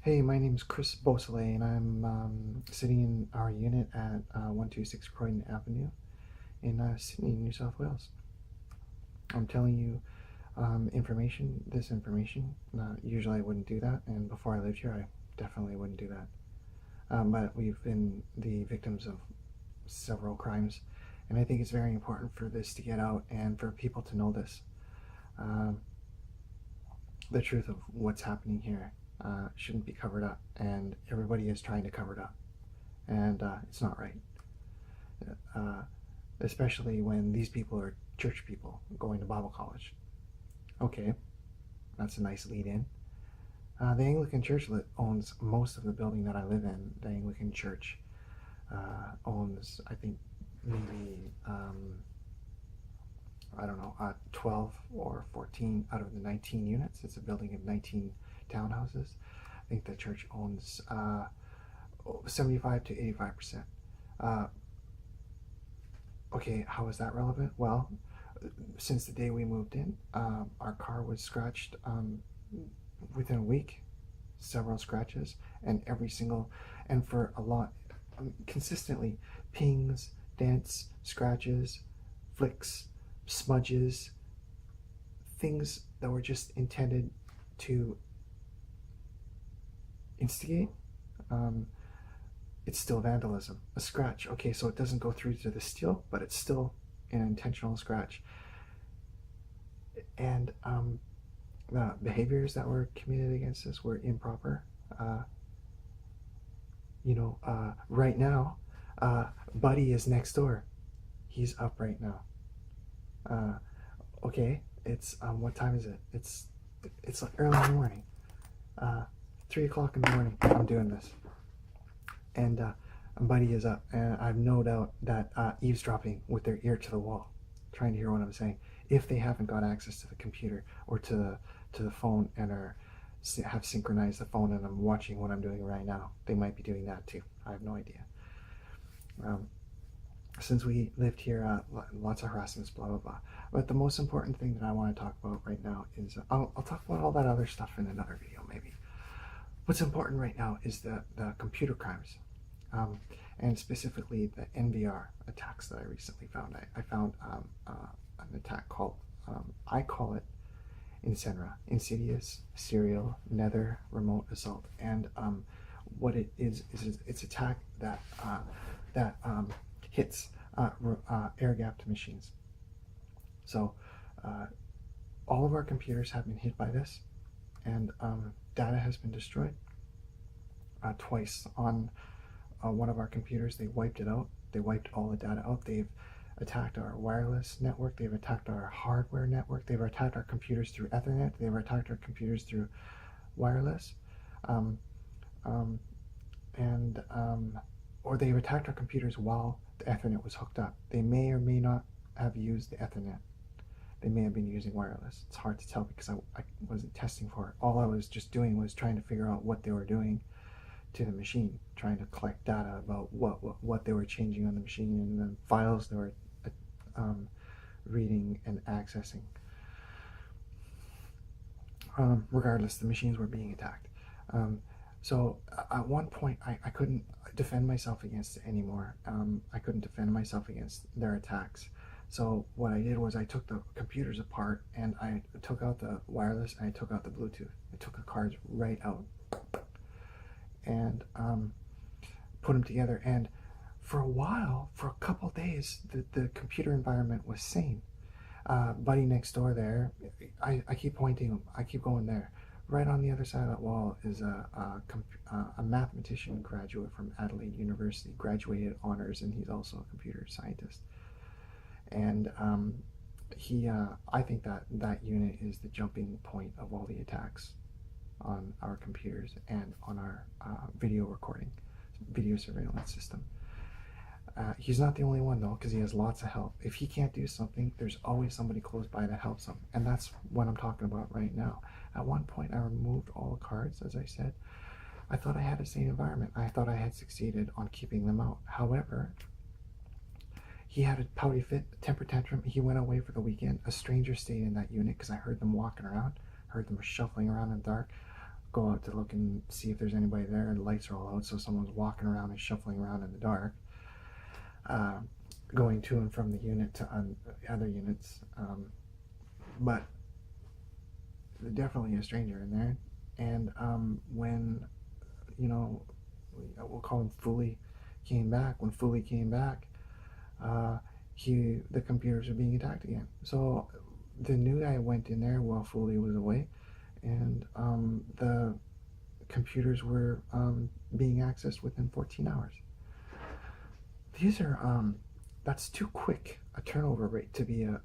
Hey, my name is Chris Beausoleil, and I'm sitting in our unit at 126 Croydon Avenue in Sydney, New South Wales. I'm telling you this information. Usually I wouldn't do that, and before I lived here, I definitely wouldn't do that. But we've been the victims of several crimes, and I think it's very important for this to get out and for people to know this. Um, the truth of what's happening here shouldn't be covered up, and everybody is trying to cover it up, and it's not right. Uh, Especially when these people are church people going to Bible college. Okay, that's a nice lead in. The Anglican Church owns most of the building that I live in. The Anglican Church owns, I think, maybe, I don't know, 12 or 14 out of the 19 units. It's a building of 19 townhouses. I think the church owns 75 to 85%. Okay, how is that relevant? Well, since the day we moved in, our car was scratched within a week, several scratches, and for a lot, consistently, pings, dents, scratches, flicks, smudges, things that were just intended to instigate. It's still vandalism. A scratch, okay, so it doesn't go through to the steel, but it's still an intentional scratch. And the behaviors that were committed against us were improper. Right now, Buddy is next door. He's up right now. Okay, it's what time is it? It's like early in the morning. 3 o'clock in the morning. I'm doing this, and Buddy is up, and I've no doubt that eavesdropping with their ear to the wall, trying to hear what I'm saying. If they haven't got access to the computer or to the phone and have synchronized the phone and I'm watching what I'm doing right now, they might be doing that too. I have no idea. Since we lived here, lots of harassments, blah blah blah. But the most important thing that I want to talk about right now is I'll talk about all that other stuff in another video maybe. What's important right now is the computer crimes, and specifically the NVR attacks that I recently found. I found an attack called, I call it insidious, serial, nether, remote assault. And what it is it's attack that hits air-gapped machines. So all of our computers have been hit by this, and data has been destroyed twice. On one of our computers, they wiped it out. They wiped all the data out. They've attacked our wireless network. They've attacked our hardware network. They've attacked our computers through Ethernet. They've attacked our computers through wireless, or they've attacked our computers while the Ethernet was hooked up. They may or may not have used the Ethernet. They may have been using wireless. It's hard to tell because I wasn't testing for it. All I was just doing was trying to figure out what they were doing to the machine, trying to collect data about what they were changing on the machine and the files they were reading and accessing. Regardless, the machines were being attacked. So at one point, I couldn't defend myself against it anymore. I couldn't defend myself against their attacks. So what I did was I took the computers apart and I took out the wireless and I took out the Bluetooth. I took the cards right out and put them together. And for a while, for a couple days, the computer environment was sane. Buddy next door there, I keep pointing, I keep going there. Right on the other side of that wall is a mathematician graduate from Adelaide University, graduated honors, and he's also a computer scientist. And I think that unit is the jumping point of all the attacks on our computers and on our video surveillance system. He's not the only one though, because he has lots of help. If he can't do something, there's always somebody close by that helps him, and that's what I'm talking about right now. At one point, I removed all the cards, as I said. I thought I had a sane environment. I thought I had succeeded on keeping them out. However, he had a pouty fit, a temper tantrum. He went away for the weekend. A stranger stayed in that unit because I heard them walking around, heard them shuffling around in the dark. go out to look and see if there's anybody there, and the lights are all out, so someone's walking around and shuffling around in the dark, going to and from the unit to other units. But definitely a stranger in there. And when, we'll call him Foley, came back, the computers are being attacked again. So the new guy went in there while Foley was away, and the computers were being accessed within 14 hours. These are that's too quick a turnover rate to be a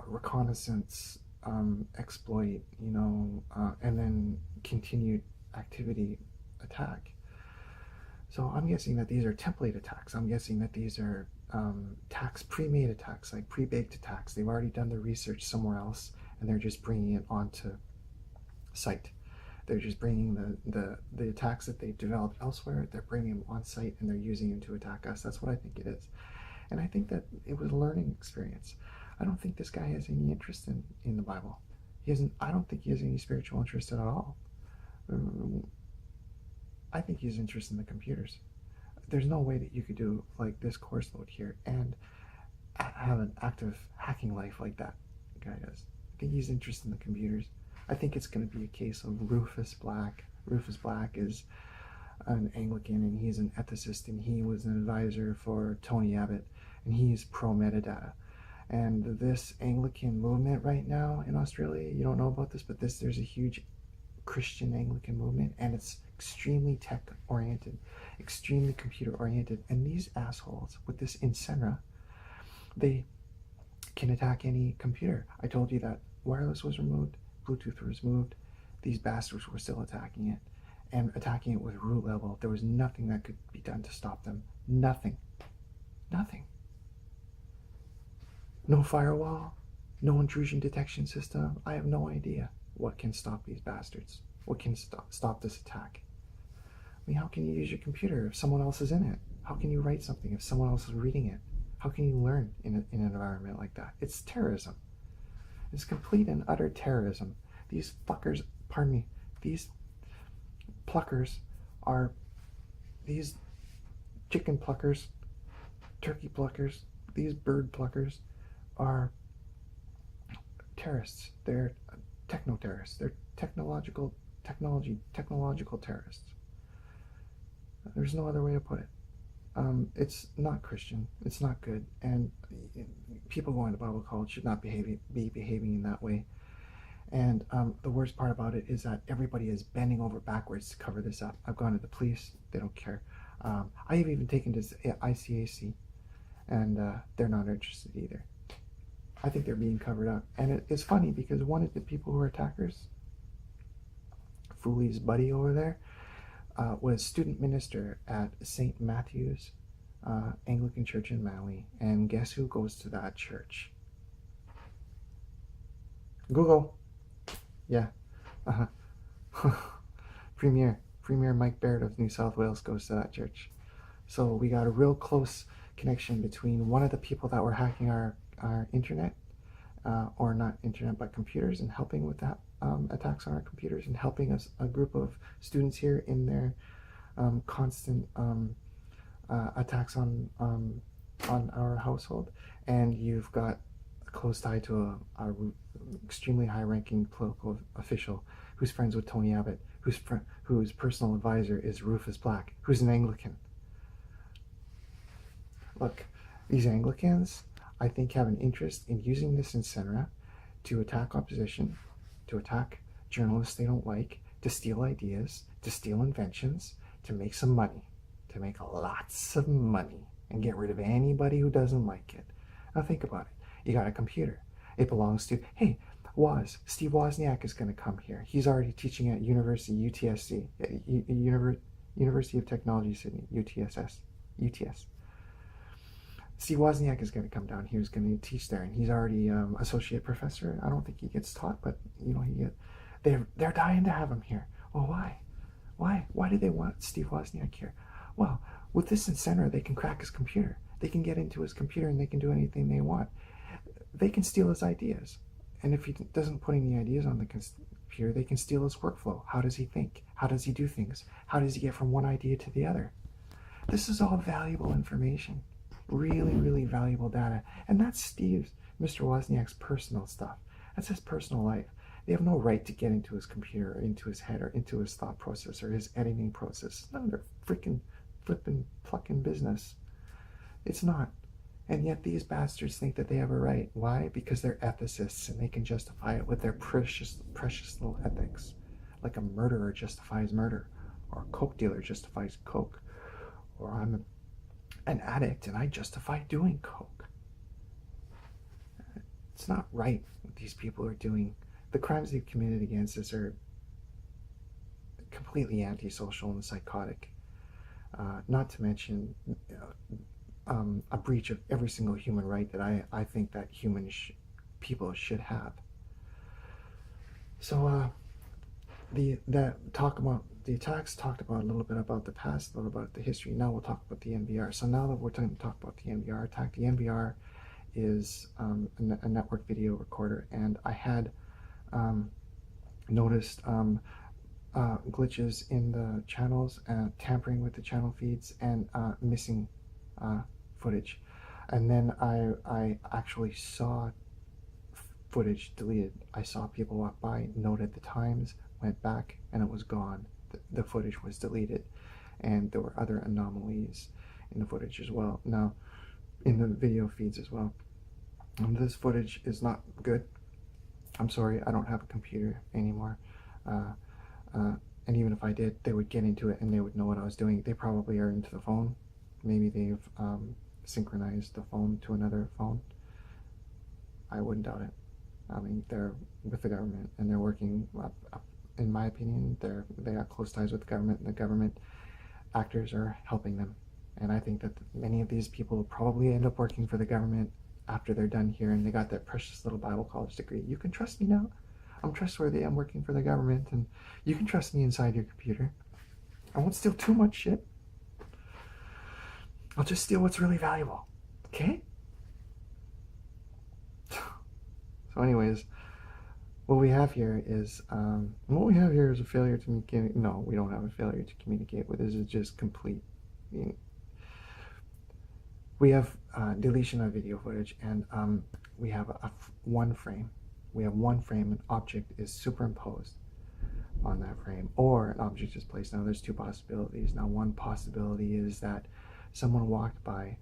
reconnaissance exploit, and then continued activity attack. So I'm guessing that these are template attacks. I'm guessing that these are pre-made attacks, like pre-baked attacks. They've already done the research somewhere else, and they're just bringing it onto site. They're just bringing the attacks that they've developed elsewhere, they're bringing them on site, and they're using them to attack us. That's what I think it is. And I think that it was a learning experience. I don't think this guy has any interest in the Bible. I don't think he has any spiritual interest at all. I think he's interested in the computers. There's no way that you could do like this course load here and have an active hacking life like that guy does. I think he's interested in the computers. I think it's going to be a case of Rufus Black. Rufus Black is an Anglican, and he's an ethicist, and he was an advisor for Tony Abbott, and he's pro-metadata. And this Anglican movement right now in Australia, you don't know about this, but there's a huge Christian Anglican movement, and it's extremely tech-oriented, extremely computer-oriented. And these assholes with this Incenra, they can attack any computer. I told you that wireless was removed, Bluetooth was removed. These bastards were still attacking it, and attacking it with root level. There was nothing that could be done to stop them. Nothing. Nothing. No firewall, no intrusion detection system. I have no idea what can stop these bastards. What can stop this attack? I mean, how can you use your computer if someone else is in it? How can you write something if someone else is reading it? How can you learn in an environment like that? It's terrorism. It's complete and utter terrorism. These fuckers, these pluckers are, these chicken pluckers, turkey pluckers, these bird pluckers are terrorists. They're techno-terrorists. They're technological terrorists. There's no other way to put it. It's not Christian. It's not good. And people going to Bible college should not be behaving in that way. And the worst part about it is that everybody is bending over backwards to cover this up. I've gone to the police. They don't care. I've even taken this ICAC, and they're not interested either. I think they're being covered up. And it's funny because one of the people who are attackers, Foley's buddy over there, was student minister at St. Matthew's Anglican Church in Manly. And guess who goes to that church? Google. Yeah. Premier Mike Baird of New South Wales goes to that church. So we got a real close connection between one of the people that were hacking our internet, or not internet, but computers, and helping with that attacks on our computers, and helping us, a group of students here, in their constant attacks on our household. And you've got a close tie to a extremely high-ranking political official who's friends with Tony Abbott, whose personal advisor is Rufus Black, who's an Anglican. Look, these Anglicans, I think, have an interest in using this Incenra to attack opposition, to attack journalists they don't like, to steal ideas, to steal inventions, to make some money, to make lots of money, and get rid of anybody who doesn't like it. Now think about it. You got a computer. It belongs to, hey, Steve Wozniak is going to come here. He's already teaching at University UTSC, University of Technology Sydney, UTS. Steve Wozniak is going to come down here. He's going to teach there, and he's already associate professor. I don't think he gets taught, but they're dying to have him here. Well, why? Why do they want Steve Wozniak here? Well, with this Incenra, they can crack his computer. They can get into his computer, and they can do anything they want. They can steal his ideas. And if he doesn't put any ideas on the computer, they can steal his workflow. How does he think? How does he do things? How does he get from one idea to the other? This is all valuable information. Really, really valuable data. And that's Mr. Wozniak's personal stuff. That's his personal life. They have no right to get into his computer, or into his head, or into his thought process, or his editing process. It's none of their freaking flipping plucking business. It's not. And yet these bastards think that they have a right. Why? Because they're ethicists and they can justify it with their precious little ethics. Like a murderer justifies murder, or a coke dealer justifies coke, or I'm an addict and I justify doing coke. It's not right what these people are doing. The crimes they've committed against us are completely antisocial and psychotic. Not to mention a breach of every single human right that I think that people should have. So the attacks talked about a little bit about the past, a little about the history. Now we'll talk about the NBR. So now that we're going to talk about the NBR attack, the NBR is a network video recorder, and I had noticed glitches in the channels, tampering with the channel feeds, and missing footage. And then I actually saw footage deleted. I saw people walk by, noted the times, went back, and it was gone. The footage was deleted, and there were other anomalies in the footage as well. Now, in the video feeds as well. This footage is not good. I'm sorry, I don't have a computer anymore. And even if I did, they would get into it and they would know what I was doing. They probably are into the phone. Maybe they've synchronized the phone to another phone. I wouldn't doubt it. I mean, they're with the government and they're working, in my opinion, they got close ties with the government, and the government actors are helping them. And I think that many of these people will probably end up working for the government after they're done here and they got that precious little Bible college degree. You can trust me now. I'm trustworthy. I'm working for the government, and you can trust me inside your computer. I won't steal too much shit. I'll just steal what's really valuable. Okay? So anyways, what we have here is a failure to communicate. No, we don't have a failure to communicate. What this is just complete. We have deletion of video footage, and we have one frame. We have one frame, an object is superimposed on that frame, or an object is placed. Now there's two possibilities. Now one possibility is that someone walked by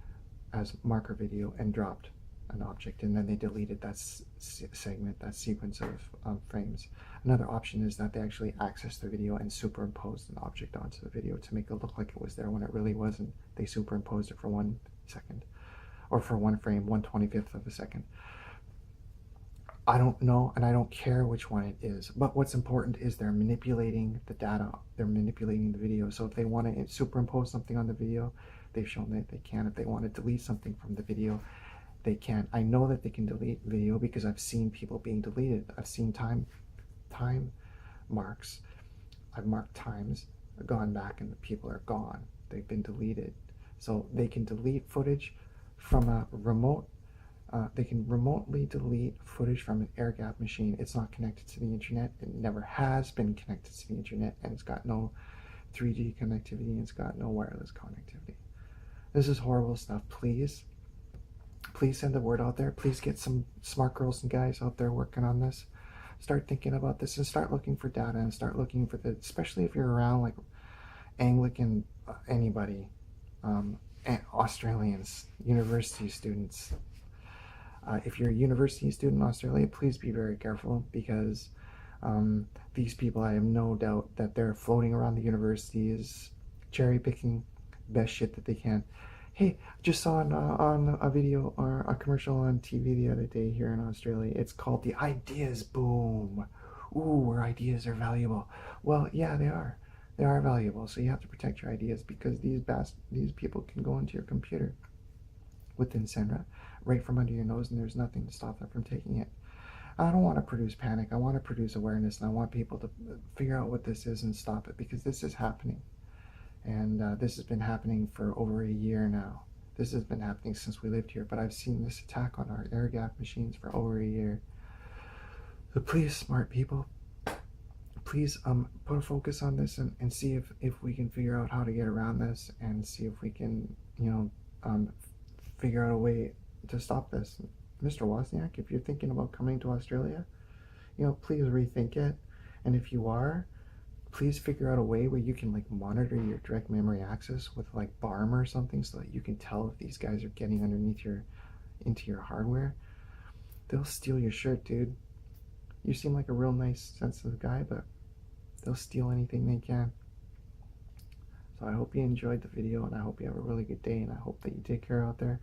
as marker video and dropped an object, and then they deleted that segment, that sequence of frames. Another option is that they actually accessed the video and superimposed an object onto the video to make it look like it was there when it really wasn't. They superimposed it for 1 second, or for one frame, 1/25th of a second. I don't know, and I don't care which one it is, but what's important is they're manipulating the data, they're manipulating the video. So if they want to superimpose something on the video, they've shown that they can. If they want to delete something from the video, they can. I know that they can delete video because I've seen people being deleted. I've seen time marks. I've marked times, gone back, and the people are gone. They've been deleted. So they can delete footage from a remote. They can remotely delete footage from an air-gapped machine. It's not connected to the internet. It never has been connected to the internet, and it's got no 3G connectivity, and it's got no wireless connectivity. This is horrible stuff. Please send the word out there. Please get some smart girls and guys out there working on this. Start thinking about this and start looking for data and start looking for especially if you're around like Anglican, anybody, Australians, university students. If you're a university student in Australia, please be very careful, because these people, I have no doubt that they're floating around the universities, cherry picking best shit that they can. Hey, just saw on a video or a commercial on TV the other day here in Australia. It's called the Ideas Boom. Ooh, where ideas are valuable. Well, yeah, they are. They are valuable, so you have to protect your ideas, because these people can go into your computer within Senra, right from under your nose, and there's nothing to stop them from taking it. I don't want to produce panic. I want to produce awareness, and I want people to figure out what this is and stop it, because this is happening. And this has been happening for over a year now. This has been happening since we lived here, but I've seen this attack on our air-gapped machines for over a year. So please, smart people, please put a focus on this and see if we can figure out how to get around this, and see if we can, figure out a way to stop this. Mr. Wozniak, if you're thinking about coming to Australia, please rethink it. And if you are, please figure out a way where you can like monitor your direct memory access with like BARM or something, so that you can tell if these guys are getting into your hardware. They'll steal your shirt, dude. You seem like a real nice, sensitive guy, but they'll steal anything they can. So I hope you enjoyed the video, and I hope you have a really good day, and I hope that you take care out there.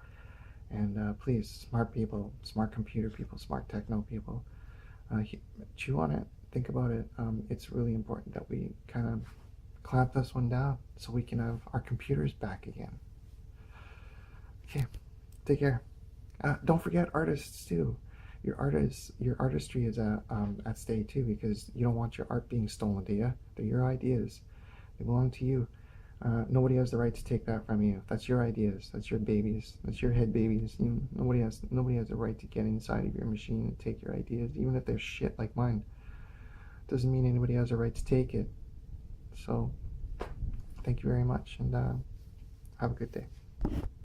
And please, smart people, smart computer people, smart techno people, chew on it, think about it. It's really important that we kind of clamp this one down so we can have our computers back again. Okay, take care. Don't forget artists too. Your artistry is at stake too, because you don't want your art being stolen, do you? They're your ideas. They belong to you. Nobody has the right to take that from you. That's your ideas. That's your babies. That's your head babies. Nobody has the right to get inside of your machine and take your ideas, even if they're shit like mine. Doesn't mean anybody has a right to take it. So, thank you very much, and have a good day.